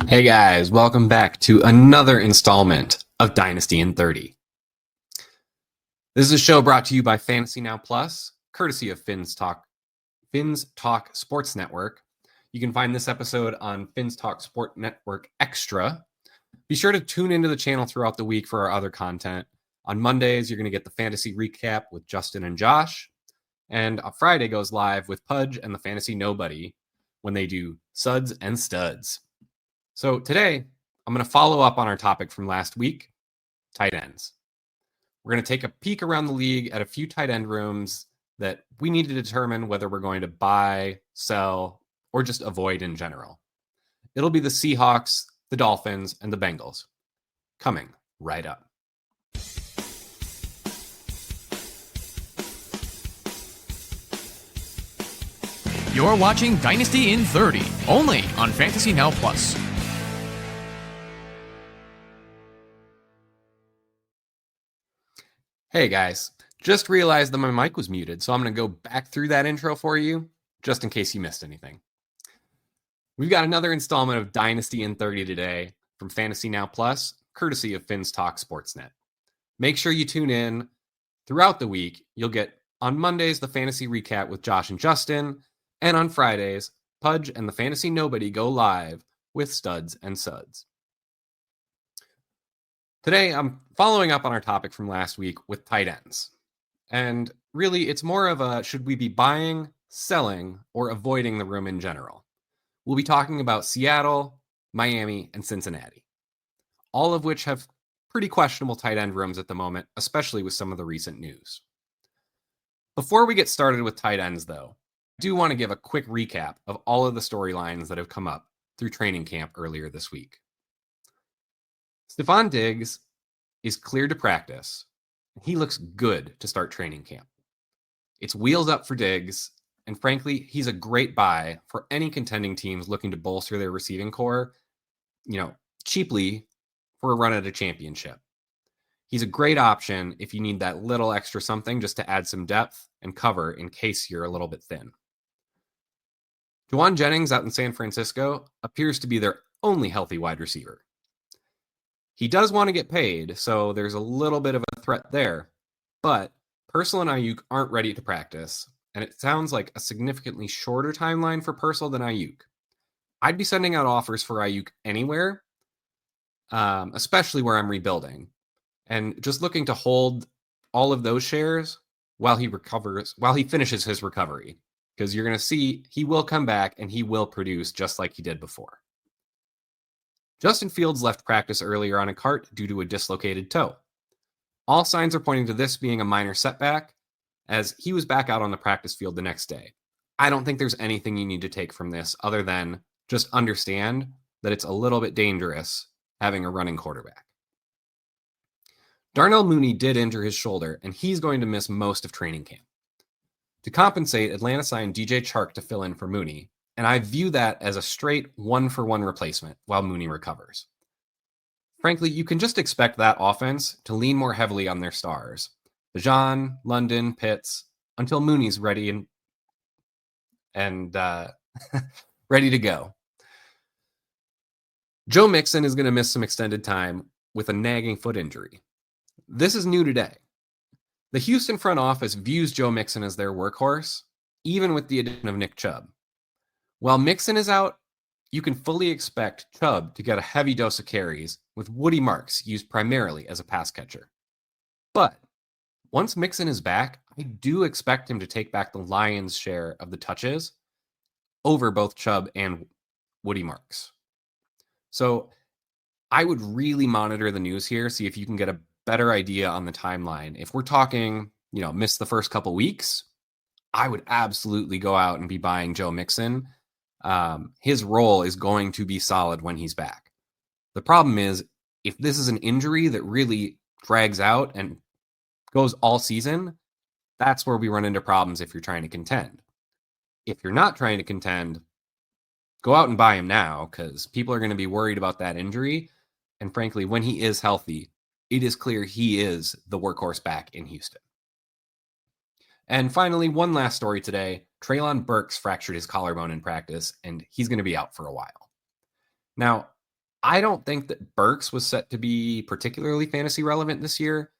Hey guys, welcome back to another installment of Dynasty in 30. This is a show brought to you by Fantasy Now Plus, courtesy of Finns Talk Sports Network. You can find this episode on Finns Talk Sport Network Extra. Be sure to tune into the channel throughout the week for our other content. On Mondays, you're going to get the fantasy recap with Justin and Josh. And on Friday goes live with Pudge and the Fantasy Nobody when they do Suds and Studs. So today, I'm going to follow up on our topic from last week, tight ends. We're going to take a peek around the league at a few tight end rooms that we need to determine whether we're going to buy, sell, or just avoid in general. It'll be the Seahawks, the Dolphins, and the Bengals. Coming right up. You're watching Dynasty in 30, only on Fantasy Now Plus. Hey guys, just realized that my mic was muted, so I'm going to go back through that intro for you, just in case you missed anything. We've got another installment of Dynasty in 30 today from Fantasy Now Plus, courtesy of Finns Talk Sportsnet. Make sure you tune in throughout the week. You'll get on Mondays the fantasy recap with Josh and Justin, and on Fridays, Pudge and the Fantasy Nobody go live with Studs and Suds. Today, I'm following up on our topic from last week with tight ends. And really, it's more of a should we be buying, selling, or avoiding the room in general? We'll be talking about Seattle, Miami, and Cincinnati, all of which have pretty questionable tight end rooms at the moment, especially with some of the recent news. Before we get started with tight ends, though, I do want to give a quick recap of all of the storylines that have come up through training camp earlier this week. Stephon Diggs is cleared to practice. He looks good to start training camp. It's wheels up for Diggs, and frankly, he's a great buy for any contending teams looking to bolster their receiving core, cheaply for a run at a championship. He's a great option if you need that little extra something just to add some depth and cover in case you're a little bit thin. Juwan Jennings out in San Francisco appears to be their only healthy wide receiver. He does want to get paid, so there's a little bit of a threat there. But Purcell and Ayuk aren't ready to practice, and it sounds like a significantly shorter timeline for Purcell than Ayuk. I'd be sending out offers for Ayuk anywhere, especially where I'm rebuilding, and just looking to hold all of those shares while he finishes his recovery, because you're going to see he will come back and he will produce just like he did before. Justin Fields left practice earlier on a cart due to a dislocated toe. All signs are pointing to this being a minor setback, as he was back out on the practice field the next day. I don't think there's anything you need to take from this other than just understand that it's a little bit dangerous having a running quarterback. Darnell Mooney did injure his shoulder, and he's going to miss most of training camp. To compensate, Atlanta signed DJ Chark to fill in for Mooney, and I view that as a straight one-for-one replacement while Mooney recovers. Frankly, you can just expect that offense to lean more heavily on their stars. Bijan, London, Pitts, until Mooney's ready and ready to go. Joe Mixon is going to miss some extended time with a nagging foot injury. This is new today. The Houston front office views Joe Mixon as their workhorse, even with the addition of Nick Chubb. While Mixon is out, you can fully expect Chubb to get a heavy dose of carries, with Woody Marks used primarily as a pass catcher. But once Mixon is back, I do expect him to take back the lion's share of the touches over both Chubb and Woody Marks. So I would really monitor the news here, see if you can get a better idea on the timeline. If we're talking, miss the first couple weeks, I would absolutely go out and be buying Joe Mixon. His role is going to be solid when he's back. The problem is, if this is an injury that really drags out and goes all season, that's where we run into problems if you're trying to contend. If you're not trying to contend, go out and buy him now, because people are going to be worried about that injury. And frankly, when he is healthy, it is clear he is the workhorse back in Houston. And finally, one last story today. Treylon Burks fractured his collarbone in practice, and he's going to be out for a while. Now, I don't think that Burks was set to be particularly fantasy relevant this year,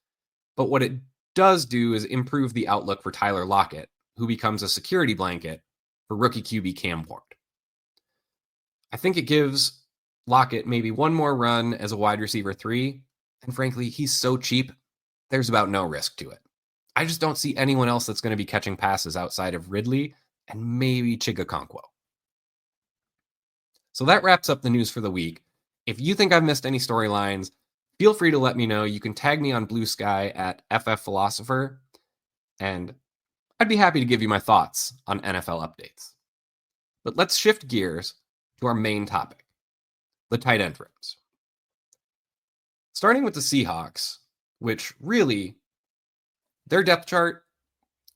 but what it does do is improve the outlook for Tyler Lockett, who becomes a security blanket for rookie QB Cam Ward. I think it gives Lockett maybe one more run as a wide receiver 3, and frankly, he's so cheap, there's about no risk to it. I just don't see anyone else that's going to be catching passes outside of Ridley and maybe Chigakonkwo. So that wraps up the news for the week. If you think I've missed any storylines, feel free to let me know. You can tag me on Blue Sky at FFPhilosopher, and I'd be happy to give you my thoughts on NFL updates. But let's shift gears to our main topic, the tight end rooms. Starting with the Seahawks, which really, their depth chart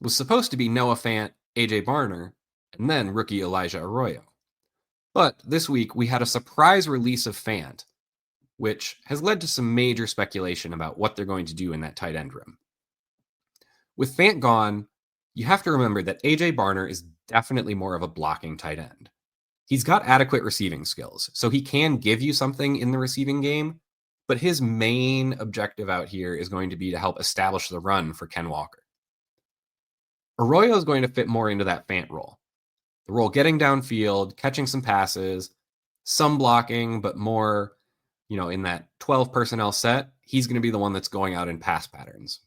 was supposed to be Noah Fant, AJ Barner, and then rookie Elijah Arroyo. But this week, we had a surprise release of Fant, which has led to some major speculation about what they're going to do in that tight end room. With Fant gone, you have to remember that AJ Barner is definitely more of a blocking tight end. He's got adequate receiving skills, so he can give you something in the receiving game, but his main objective out here is going to be to help establish the run for Ken Walker. Arroyo is going to fit more into that Fant role. The role getting downfield, catching some passes, some blocking, but more, in that 12 personnel set, he's going to be the one that's going out in pass patterns.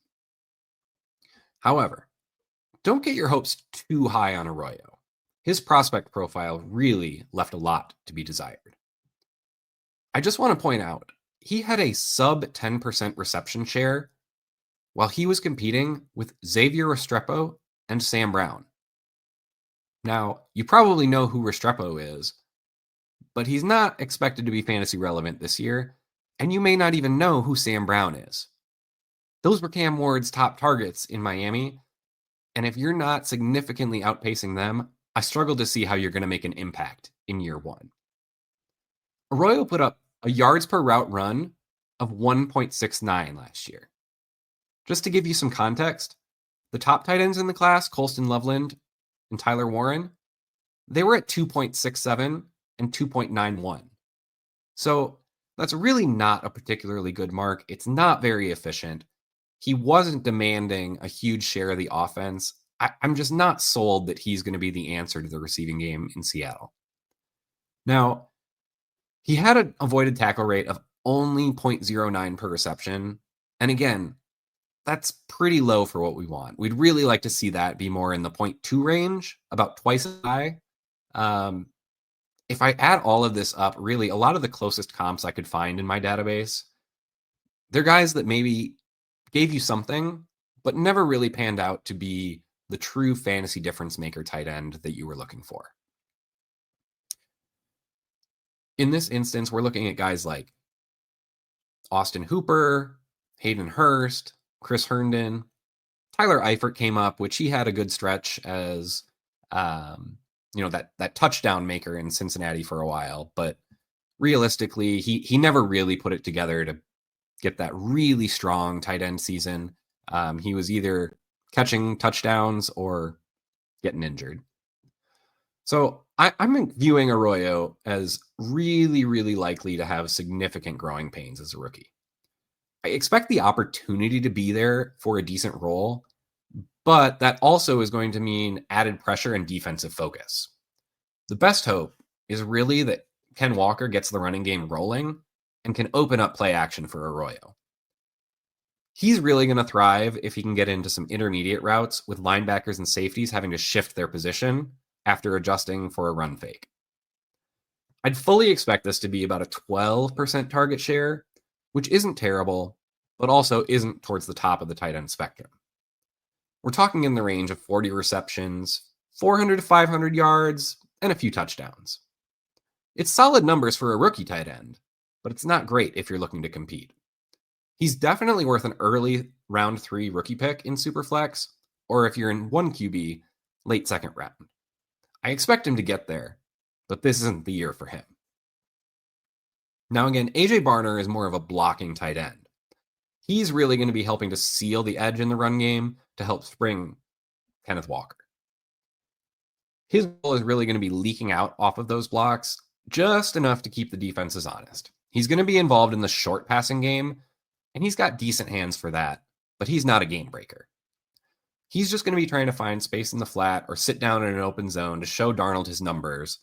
However, don't get your hopes too high on Arroyo. His prospect profile really left a lot to be desired. I just want to point out, he had a sub 10% reception share while he was competing with Xavier Restrepo and Sam Brown. Now, you probably know who Restrepo is, but he's not expected to be fantasy relevant this year, and you may not even know who Sam Brown is. Those were Cam Ward's top targets in Miami, and if you're not significantly outpacing them, I struggle to see how you're going to make an impact in year one. Arroyo put up a yards per route run of 1.69 last year. Just to give you some context, the top tight ends in the class, Colston Loveland and Tyler Warren, they were at 2.67 and 2.91. So that's really not a particularly good mark. It's not very efficient. He wasn't demanding a huge share of the offense. I'm just not sold that he's going to be the answer to the receiving game in Seattle. Now, he had an avoided tackle rate of only 0.09 per reception. And again, that's pretty low for what we want. We'd really like to see that be more in the 0.2 range, about twice as high. If I add all of this up, really, a lot of the closest comps I could find in my database, they're guys that maybe gave you something, but never really panned out to be the true fantasy difference maker tight end that you were looking for. In this instance, we're looking at guys like Austin Hooper, Hayden Hurst, Chris Herndon. Tyler Eifert came up, which he had a good stretch as that touchdown maker in Cincinnati for a while, but realistically, he never really put it together to get that really strong tight end season. He was either catching touchdowns or getting injured. So I'm viewing Arroyo as really, really likely to have significant growing pains as a rookie. I expect the opportunity to be there for a decent role, but that also is going to mean added pressure and defensive focus. The best hope is really that Ken Walker gets the running game rolling and can open up play action for Arroyo. He's really going to thrive if he can get into some intermediate routes with linebackers and safeties having to shift their position after adjusting for a run fake. I'd fully expect this to be about a 12% target share, which isn't terrible, but also isn't towards the top of the tight end spectrum. We're talking in the range of 40 receptions, 400 to 500 yards, and a few touchdowns. It's solid numbers for a rookie tight end, but it's not great if you're looking to compete. He's definitely worth an early round 3 rookie pick in Superflex, or if you're in 1 QB, late second round. I expect him to get there, but this isn't the year for him. Now again, AJ Barner is more of a blocking tight end. He's really going to be helping to seal the edge in the run game to help spring Kenneth Walker. His goal is really going to be leaking out off of those blocks, just enough to keep the defenses honest. He's going to be involved in the short passing game, and he's got decent hands for that, but he's not a game breaker. He's just going to be trying to find space in the flat or sit down in an open zone to show Darnold his numbers,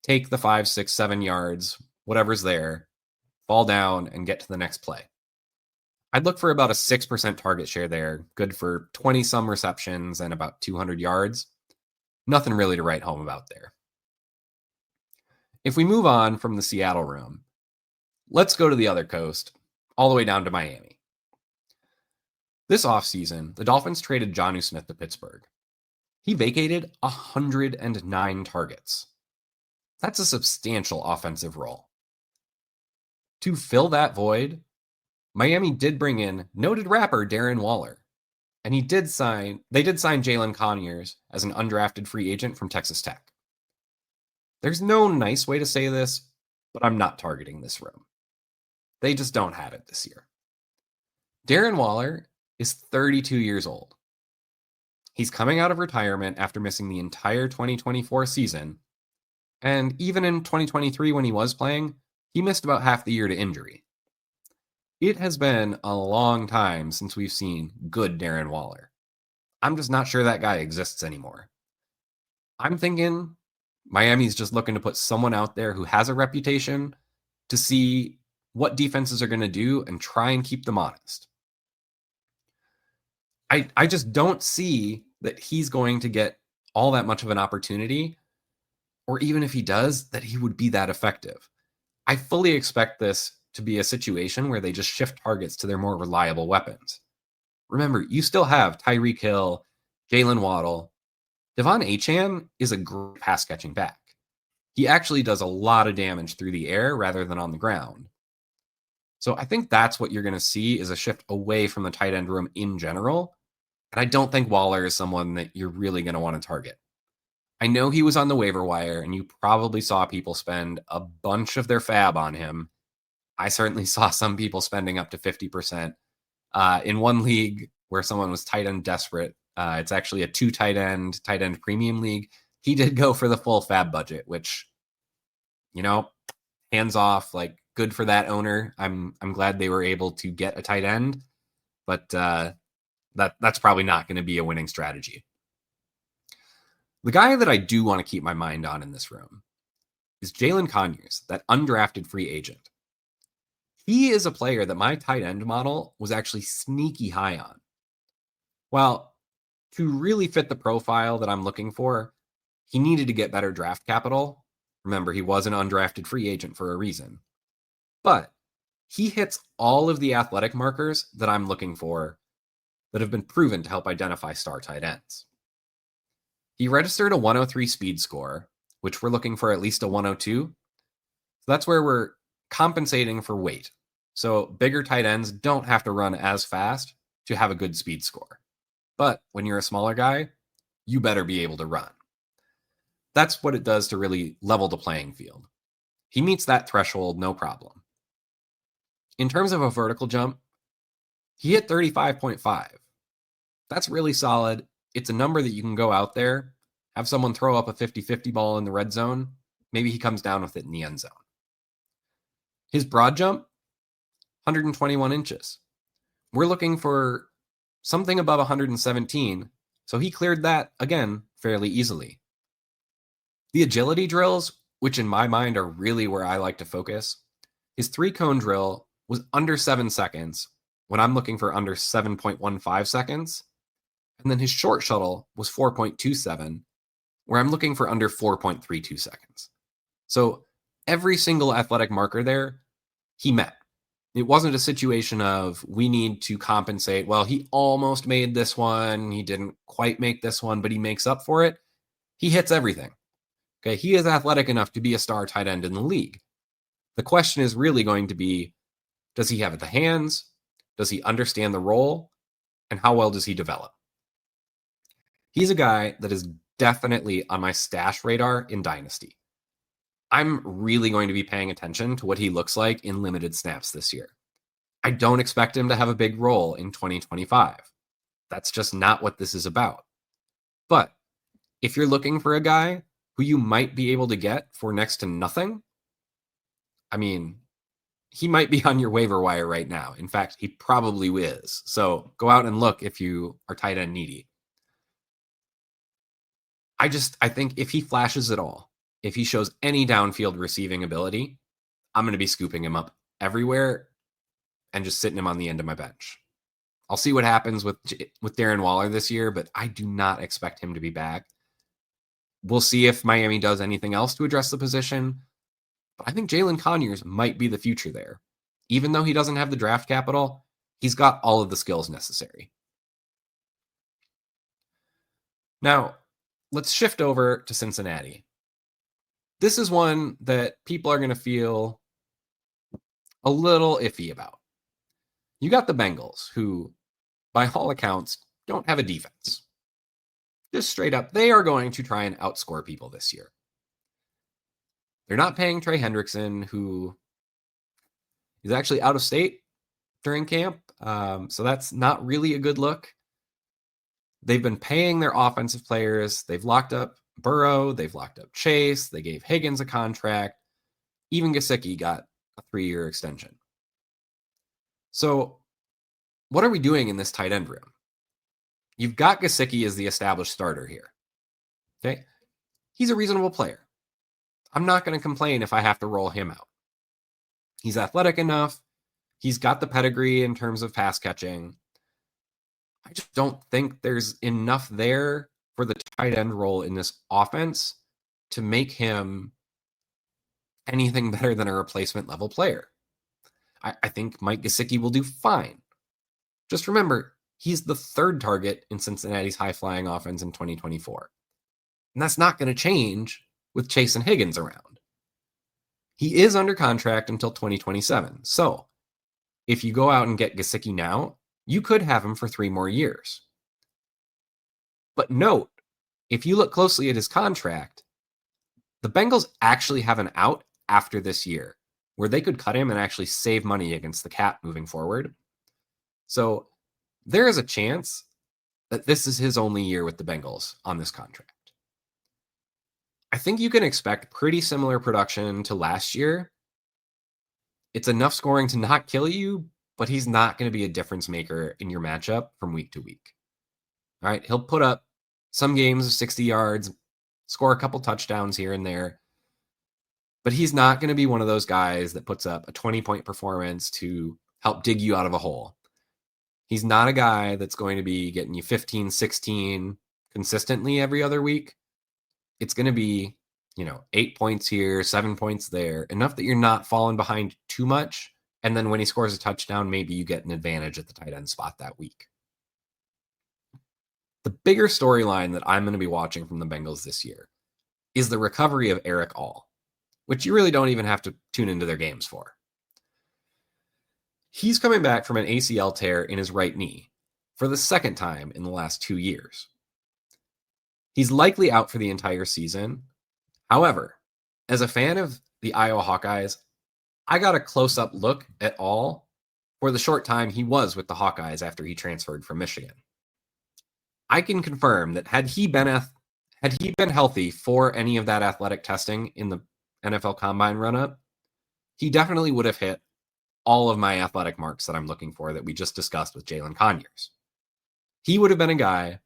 take the 5, 6, 7 yards, whatever's there, fall down, and get to the next play. I'd look for about a 6% target share there, good for 20-some receptions and about 200 yards. Nothing really to write home about there. If we move on from the Seattle room, let's go to the other coast, all the way down to Miami. This offseason, the Dolphins traded Jonnu Smith to Pittsburgh. He vacated 109 targets. That's a substantial offensive role. To fill that void, Miami did bring in noted rapper Darren Waller, and they did sign Jalen Conyers as an undrafted free agent from Texas Tech. There's no nice way to say this, but I'm not targeting this room. They just don't have it this year. Darren Waller is 32 years old. He's coming out of retirement after missing the entire 2024 season, and even in 2023 when he was playing, he missed about half the year to injury. It has been a long time since we've seen good Darren Waller. I'm just not sure that guy exists anymore. I'm thinking Miami's just looking to put someone out there who has a reputation to see what defenses are going to do and try and keep them honest. I just don't see that he's going to get all that much of an opportunity, or even if he does, that he would be that effective. I fully expect this to be a situation where they just shift targets to their more reliable weapons. Remember, you still have Tyreek Hill, Jalen Waddle. Devon Achane is a great pass-catching back. He actually does a lot of damage through the air rather than on the ground. So I think that's what you're going to see is a shift away from the tight end room in general. And I don't think Waller is someone that you're really going to want to target. I know he was on the waiver wire, and you probably saw people spend a bunch of their fab on him. I certainly saw some people spending up to 50%. In one league where someone was tight end desperate, it's actually a 2 tight end premium league. He did go for the full fab budget, which, hands off, like good for that owner. I'm glad they were able to get a tight end, but that's probably not going to be a winning strategy. The guy that I do want to keep my mind on in this room is Jalen Conyers, that undrafted free agent. He is a player that my tight end model was actually sneaky high on. Well, to really fit the profile that I'm looking for, he needed to get better draft capital. Remember, he was an undrafted free agent for a reason. But he hits all of the athletic markers that I'm looking for that have been proven to help identify star tight ends. He registered a 103 speed score, which we're looking for at least a 102. So that's where we're compensating for weight. So bigger tight ends don't have to run as fast to have a good speed score. But when you're a smaller guy, you better be able to run. That's what it does to really level the playing field. He meets that threshold, no problem. In terms of a vertical jump, he hit 35.5. That's really solid. It's a number that you can go out there, have someone throw up a 50-50 ball in the red zone. Maybe he comes down with it in the end zone. His broad jump, 121 inches. We're looking for something above 117, so he cleared that, again, fairly easily. The agility drills, which in my mind are really where I like to focus, his 3-cone drill was under 7 seconds when I'm looking for under 7.15 seconds. And then his short shuttle was 4.27, where I'm looking for under 4.32 seconds. So every single athletic marker there, he met. It wasn't a situation of we need to compensate. Well, he almost made this one. He didn't quite make this one, but he makes up for it. He hits everything. Okay, he is athletic enough to be a star tight end in the league. The question is really going to be, does he have the hands? Does he understand the role? And how well does he develop? He's a guy that is definitely on my stash radar in Dynasty. I'm really going to be paying attention to what he looks like in limited snaps this year. I don't expect him to have a big role in 2025. That's just not what this is about. But if you're looking for a guy who you might be able to get for next to nothing, I mean, he might be on your waiver wire right now. In fact, he probably is. So go out and look if you are tight end needy. I think if he flashes at all, if he shows any downfield receiving ability, I'm going to be scooping him up everywhere and just sitting him on the end of my bench. I'll see what happens with Darren Waller this year, but I do not expect him to be back. We'll see if Miami does anything else to address the position. But I think Jalen Conyers might be the future there. Even though he doesn't have the draft capital, he's got all of the skills necessary. Now, let's shift over to Cincinnati. This is one that people are going to feel a little iffy about. You got the Bengals, who, by all accounts, don't have a defense. Just straight up, they are going to try and outscore people this year. They're not paying Trey Hendrickson, who is actually out of state during camp. So that's not really a good look. They've been paying their offensive players. They've locked up Burrow. They've locked up Chase. They gave Higgins a contract. Even Gesicki got a 3-year extension. So what are we doing in this tight end room? You've got Gesicki as the established starter here. Okay. He's a reasonable player. I'm not going to complain if I have to roll him out. He's athletic enough. He's got the pedigree in terms of pass catching. I just don't think there's enough there for the tight end role in this offense to make him anything better than a replacement level player. I think Mike Gesicki will do fine. Just remember, he's the third target in Cincinnati's high-flying offense in 2024. And that's not going to change with Chase and Higgins around. He is under contract until 2027. So if you go out and get Gesicki now, you could have him for 3 more years. But note, if you look closely at his contract, the Bengals actually have an out after this year where they could cut him and actually save money against the cap moving forward. So there is a chance that this is his only year with the Bengals on this contract. I think you can expect pretty similar production to last year. It's enough scoring to not kill you, but he's not going to be a difference maker in your matchup from week to week. All right, he'll put up some games of 60 yards, score a couple touchdowns here and there, but he's not going to be one of those guys that puts up a 20-point performance to help dig you out of a hole. He's not a guy that's going to be getting you 15, 16 consistently every other week. It's going to be, 8 points here, 7 points there, enough that you're not falling behind too much. And then when he scores a touchdown, maybe you get an advantage at the tight end spot that week. The bigger storyline that I'm going to be watching from the Bengals this year is the recovery of Eric All, which you really don't even have to tune into their games for. He's coming back from an ACL tear in his right knee for the second time in the last 2 years. He's likely out for the entire season. However, as a fan of the Iowa Hawkeyes, I got a close-up look at All for the short time he was with the Hawkeyes after he transferred from Michigan. I can confirm that had he been healthy for any of that athletic testing in the NFL Combine run-up, he definitely would have hit all of my athletic marks that I'm looking for that we just discussed with Jalen Conyers. He would have been a guy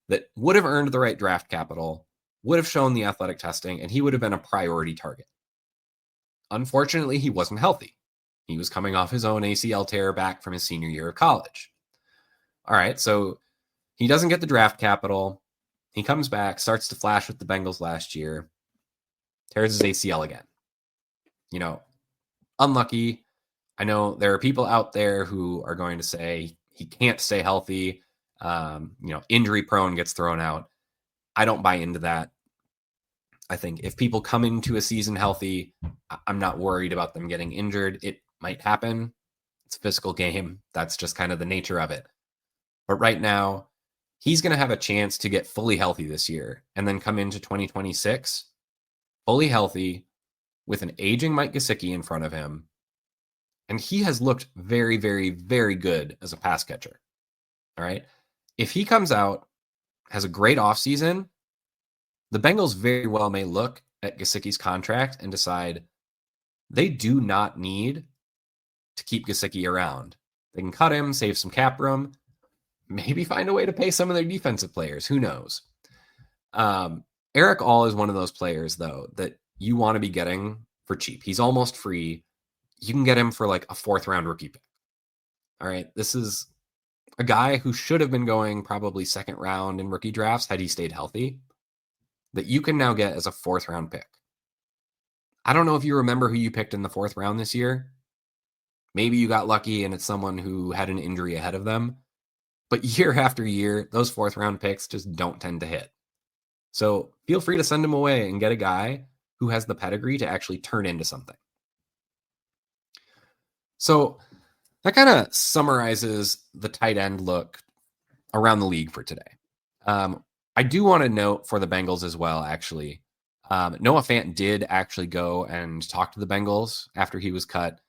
that would have earned the right draft capital, would have shown the athletic testing, and he would have been a priority target. Unfortunately, he wasn't healthy. He was coming off his own ACL tear back from his senior year of college. All right, so he doesn't get the draft capital. He comes back, starts to flash with the Bengals last year, tears his ACL again. Unlucky. I know there are people out there who are going to say he can't stay healthy. Injury prone, gets thrown out. I don't buy into that. I think if people come into a season healthy, I'm not worried about them getting injured. It might happen. It's a physical game. That's just kind of the nature of it. But right now, he's going to have a chance to get fully healthy this year and then come into 2026 fully healthy with an aging Mike Gesicki in front of him. And he has looked very, very, very good as a pass catcher. All right. If he comes out, has a great offseason, the Bengals very well may look at Gesicki's contract and decide they do not need to keep Gesicki around. They can cut him, save some cap room, maybe find a way to pay some of their defensive players. Who knows? Eric All is one of those players, though, that you want to be getting for cheap. He's almost free. You can get him for like a 4th round rookie pick. All right. This is a guy who should have been going probably 2nd round in rookie drafts had he stayed healthy, that you can now get as a 4th round pick. I don't know if you remember who you picked in the 4th round this year. Maybe you got lucky and it's someone who had an injury ahead of them. But year after year, those 4th round picks just don't tend to hit. So feel free to send him away and get a guy who has the pedigree to actually turn into something. So that kind of summarizes the tight end look around the league for today. I do want to note for the Bengals as well, actually. Noah Fant did actually go and talk to the Bengals after he was cut.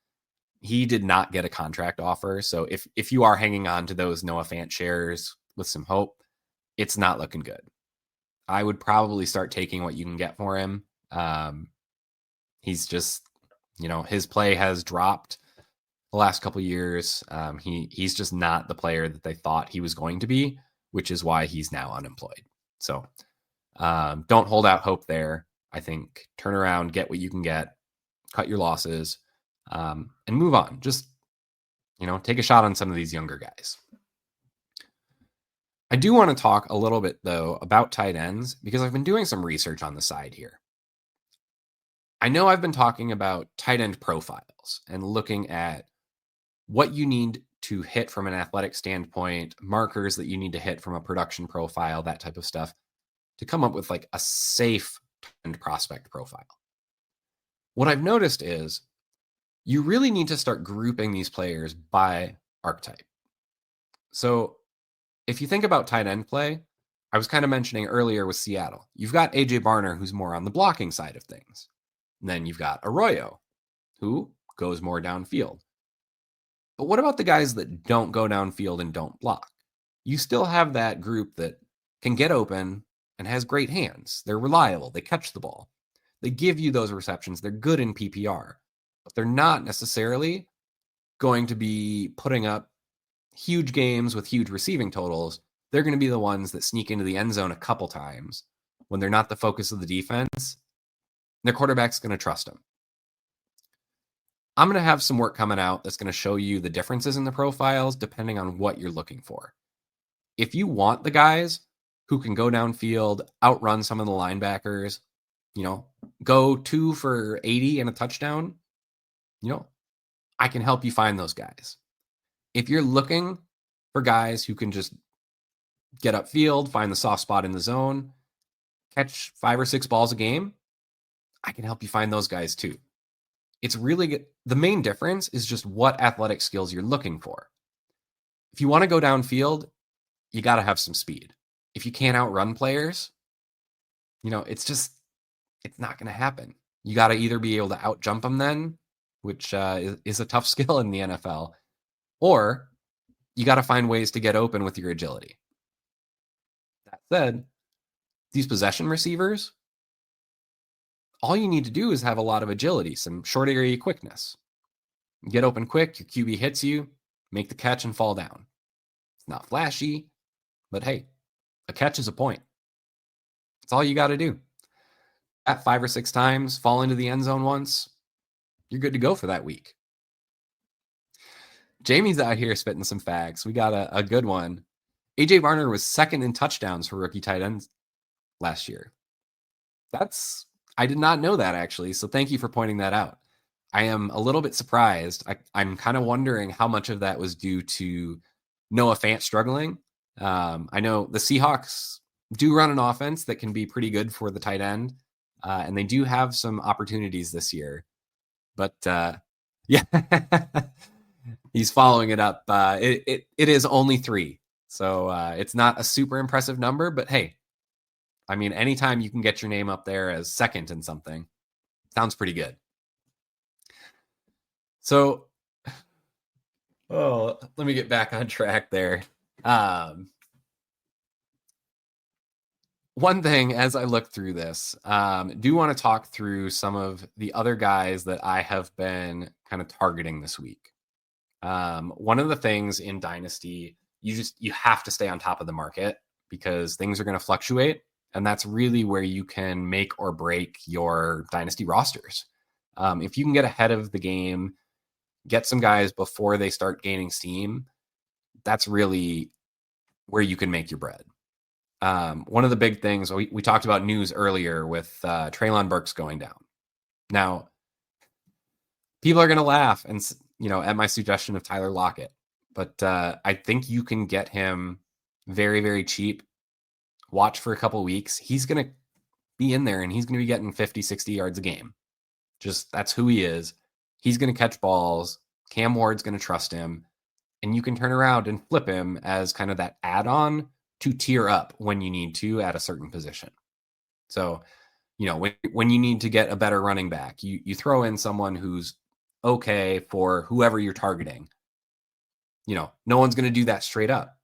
He did not get a contract offer. So if you are hanging on to those Noah Fant shares with some hope, it's not looking good. I would probably start taking what you can get for him. He's just, his play has dropped the last couple of years. He's just not the player that they thought he was going to be, which is why he's now unemployed. So don't hold out hope there. I think turn around, get what you can get, cut your losses, and move on. Just, take a shot on some of these younger guys. I do want to talk a little bit, though, about tight ends because I've been doing some research on the side here. I know I've been talking about tight end profiles and looking at what you need to hit from an athletic standpoint, markers that you need to hit from a production profile, that type of stuff, to come up with like a safe tight end prospect profile. What I've noticed is you really need to start grouping these players by archetype. So if you think about tight end play, I was kind of mentioning earlier with Seattle, you've got AJ Barner, who's more on the blocking side of things. And then you've got Arroyo, who goes more downfield. But what about the guys that don't go downfield and don't block? You still have that group that can get open and has great hands. They're reliable. They catch the ball. They give you those receptions. They're good in PPR, but they're not necessarily going to be putting up huge games with huge receiving totals. They're going to be the ones that sneak into the end zone a couple times when they're not the focus of the defense. Their quarterback's going to trust them. I'm going to have some work coming out that's going to show you the differences in the profiles depending on what you're looking for. If you want the guys who can go downfield, outrun some of the linebackers, go 2 for 80 and a touchdown, I can help you find those guys. If you're looking for guys who can just get upfield, find the soft spot in the zone, catch 5 or 6 balls a game, I can help you find those guys too. It's really good. The main difference is just what athletic skills you're looking for. If you want to go downfield, you got to have some speed. If you can't outrun players, it's not going to happen. You got to either be able to outjump them then, which is a tough skill in the NFL, or you got to find ways to get open with your agility. That said, these possession receivers, all you need to do is have a lot of agility, some short area quickness. Get open quick, your QB hits you, make the catch and fall down. It's not flashy, but hey, a catch is a point. That's all you got to do. At 5 or 6 times, fall into the end zone once, you're good to go for that week. Jamie's out here spitting some facts. We got a good one. AJ Barner was 2nd in touchdowns for rookie tight ends last year. I did not know that, actually, so thank you for pointing that out. I am a little bit surprised. I'm kind of wondering how much of that was due to Noah Fant struggling. I know the Seahawks do run an offense that can be pretty good for the tight end, and they do have some opportunities this year. But, yeah, he's following it up. It is only 3, so it's not a super impressive number, but hey, I mean, anytime you can get your name up there as 2nd in something, sounds pretty good. So, let me get back on track there. One thing as I look through this, do want to talk through some of the other guys that I have been kind of targeting this week. One of the things in Dynasty, you have to stay on top of the market because things are going to fluctuate. And that's really where you can make or break your Dynasty rosters. If you can get ahead of the game, get some guys before they start gaining steam, that's really where you can make your bread. One of the big things, we talked about news earlier with Treylon Burks going down. Now, people are going to laugh and, at my suggestion of Tyler Lockett, but I think you can get him very, very cheap. Watch for a couple weeks. He's going to be in there and he's going to be getting 50, 60 yards a game. Just that's who he is. He's going to catch balls. Cam Ward's going to trust him. And you can turn around and flip him as kind of that add-on to tier up when you need to at a certain position. So, when you need to get a better running back, you throw in someone who's okay for whoever you're targeting. No one's going to do that straight up.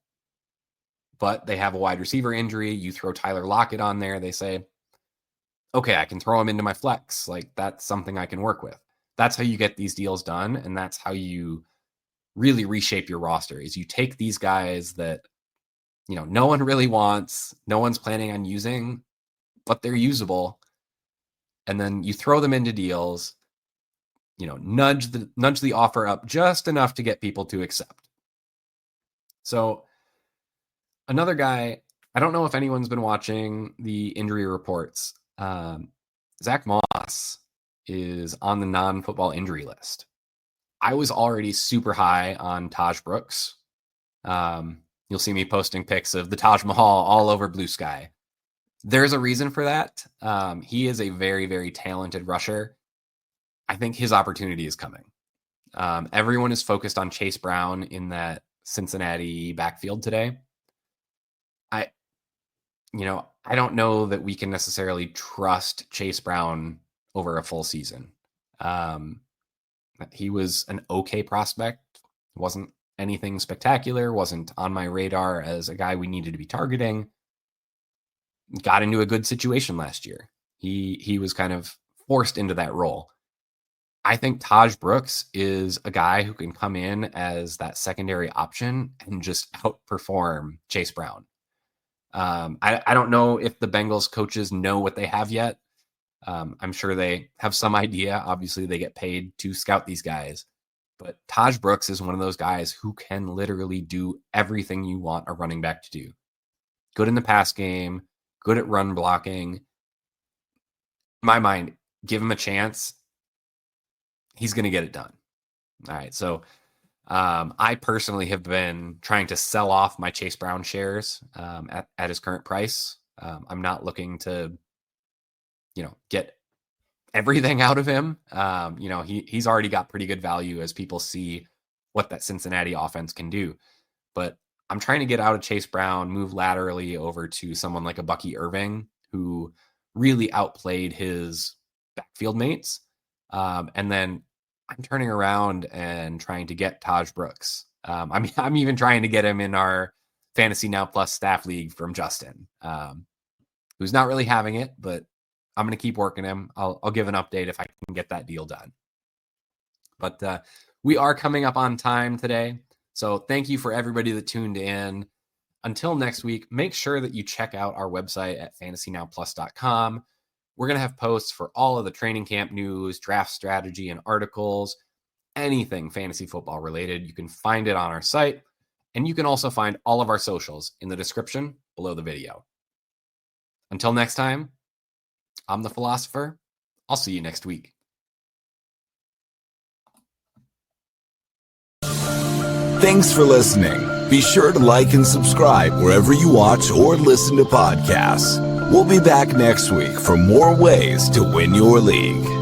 But they have a wide receiver injury. You throw Tyler Lockett on there. They say, okay, I can throw him into my flex. Like, that's something I can work with. That's how you get these deals done. And that's how you really reshape your roster, is you take these guys that, no one really wants, no one's planning on using, but they're usable. And then you throw them into deals, nudge the offer up just enough to get people to accept. So another guy, I don't know if anyone's been watching the injury reports. Zach Moss is on the non-football injury list. I was already super high on Taj Brooks. You'll see me posting pics of the Taj Mahal all over Blue Sky. There's a reason for that. He is a very, very talented rusher. I think his opportunity is coming. Everyone is focused on Chase Brown in that Cincinnati backfield today. I don't know that we can necessarily trust Chase Brown over a full season. He was an okay prospect. Wasn't anything spectacular. Wasn't on my radar as a guy we needed to be targeting. Got into a good situation last year. He was kind of forced into that role. I think Taj Brooks is a guy who can come in as that secondary option and just outperform Chase Brown. I don't know if the Bengals coaches know what they have yet. I'm sure they have some idea. Obviously, they get paid to scout these guys. But Taj Brooks is one of those guys who can literally do everything you want a running back to do. Good in the pass game, good at run blocking. In my mind, give him a chance. He's going to get it done. All right, so I personally have been trying to sell off my Chase Brown shares at his current price. I'm not looking to, get everything out of him. He's already got pretty good value as people see what that Cincinnati offense can do. But I'm trying to get out of Chase Brown, move laterally over to someone like a Bucky Irving, who really outplayed his backfield mates. And then I'm turning around and trying to get Taj Brooks. I'm even trying to get him in our Fantasy Now Plus staff league from Justin, who's not really having it, but I'm going to keep working him. I'll give an update if I can get that deal done. But we are coming up on time today. So thank you for everybody that tuned in. Until next week, make sure that you check out our website at fantasynowplus.com. We're going to have posts for all of the training camp news, draft strategy, and articles, anything fantasy football related. You can find it on our site, and you can also find all of our socials in the description below the video. Until next time, I'm the Philosopher. I'll see you next week. Thanks for listening. Be sure to like and subscribe wherever you watch or listen to podcasts. We'll be back next week for more ways to win your league.